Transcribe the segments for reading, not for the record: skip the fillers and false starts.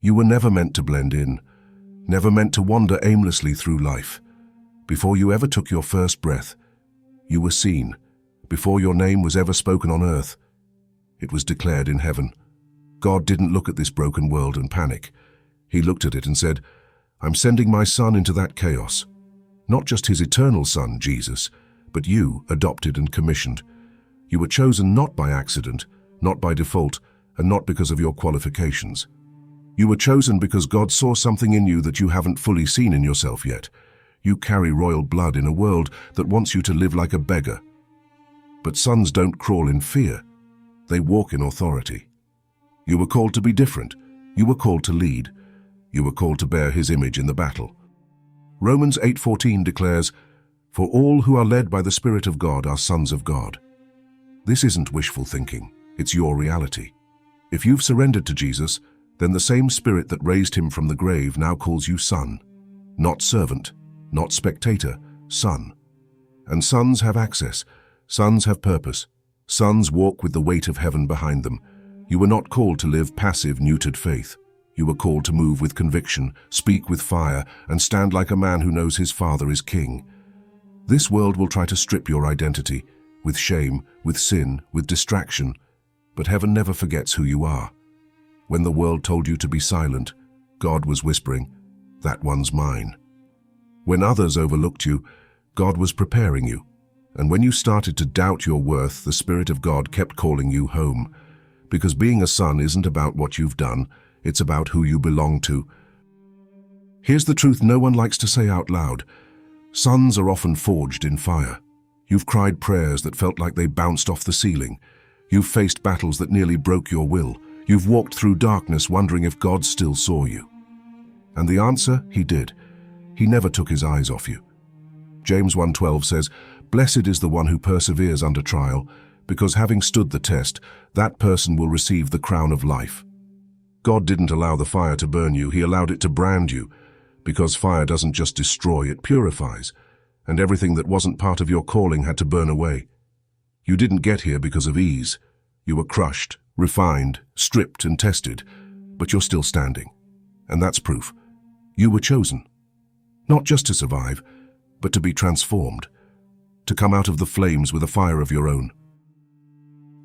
You were never meant to blend in, never meant to wander aimlessly through life. Before you ever took your first breath, you were seen. Before your name was ever spoken on earth, it was declared in heaven. God didn't look at this broken world and panic. He looked at it and said, I'm sending my son into that chaos. Not just his eternal son, Jesus, but you, adopted and commissioned. You were chosen not by accident, not by default, and not because of your qualifications. You were chosen because God saw something in you that you haven't fully seen in yourself yet. You carry royal blood in a world that wants you to live like a beggar. But sons don't crawl in fear. They walk in authority. You were called to be different. You were called to lead. You were called to bear his image in the battle. Romans 8:14 declares, For all who are led by the Spirit of God are sons of God. This isn't wishful thinking. It's your reality. If you've surrendered to Jesus, then the same Spirit that raised him from the grave now calls you son. Not servant, not spectator, son. And sons have access. Sons have purpose. Sons walk with the weight of heaven behind them. You were not called to live passive, neutered faith. You were called to move with conviction, speak with fire, and stand like a man who knows his Father is King. This world will try to strip your identity, with shame, with sin, with distraction, but heaven never forgets who you are. When the world told you to be silent, God was whispering, that one's mine. When others overlooked you, God was preparing you. And when you started to doubt your worth, the Spirit of God kept calling you home. Because being a son isn't about what you've done, it's about who you belong to. Here's the truth no one likes to say out loud. Sons are often forged in fire. You've cried prayers that felt like they bounced off the ceiling. You've faced battles that nearly broke your will. You've walked through darkness wondering if God still saw you. And the answer, he did. He never took his eyes off you. James 1:12 says, Blessed is the one who perseveres under trial, because having stood the test, that person will receive the crown of life. God didn't allow the fire to burn you, he allowed it to brand you, because fire doesn't just destroy, it purifies, and everything that wasn't part of your calling had to burn away. You didn't get here because of ease. You were crushed, refined, stripped and tested, but you're still standing. And that's proof. You were chosen. Not just to survive, but to be transformed. To come out of the flames with a fire of your own.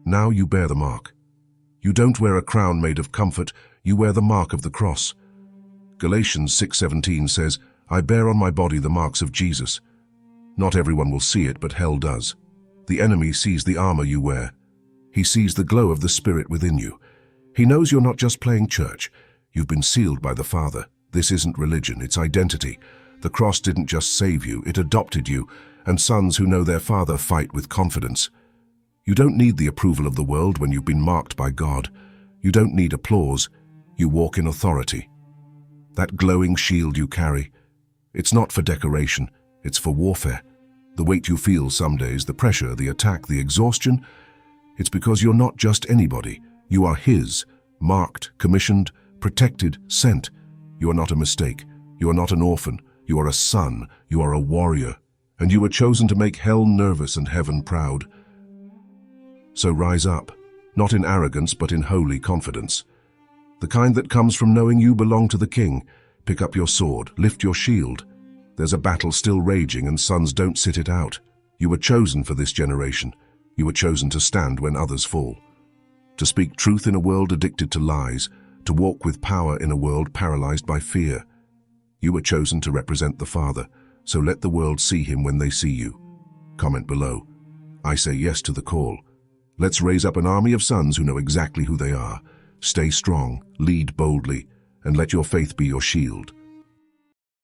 Now you bear the mark. You don't wear a crown made of comfort, you wear the mark of the cross. Galatians 6:17 says, I bear on my body the marks of Jesus. Not everyone will see it, but hell does. The enemy sees the armor you wear. He sees the glow of the Spirit within you. He knows you're not just playing church. You've been sealed by the Father. This isn't religion, it's identity. The cross didn't just save you, it adopted you, and sons who know their Father fight with confidence. You don't need the approval of the world when you've been marked by God. You don't need applause. You walk in authority. That glowing shield you carry, it's not for decoration, it's for warfare. The weight you feel some days, the pressure, the attack, the exhaustion, it's because you're not just anybody. You are His, marked, commissioned, protected, sent. You are not a mistake. You are not an orphan. You are a son. You are a warrior. And you were chosen to make hell nervous and heaven proud. So rise up, not in arrogance but in holy confidence. The kind that comes from knowing you belong to the King. Pick up your sword, lift your shield. There's a battle still raging and sons don't sit it out. You were chosen for this generation. You were chosen to stand when others fall. To speak truth in a world addicted to lies. To walk with power in a world paralyzed by fear. You were chosen to represent the Father, so let the world see Him when they see you. Comment below. I say yes to the call. Let's raise up an army of sons who know exactly who they are. Stay strong, lead boldly, and let your faith be your shield.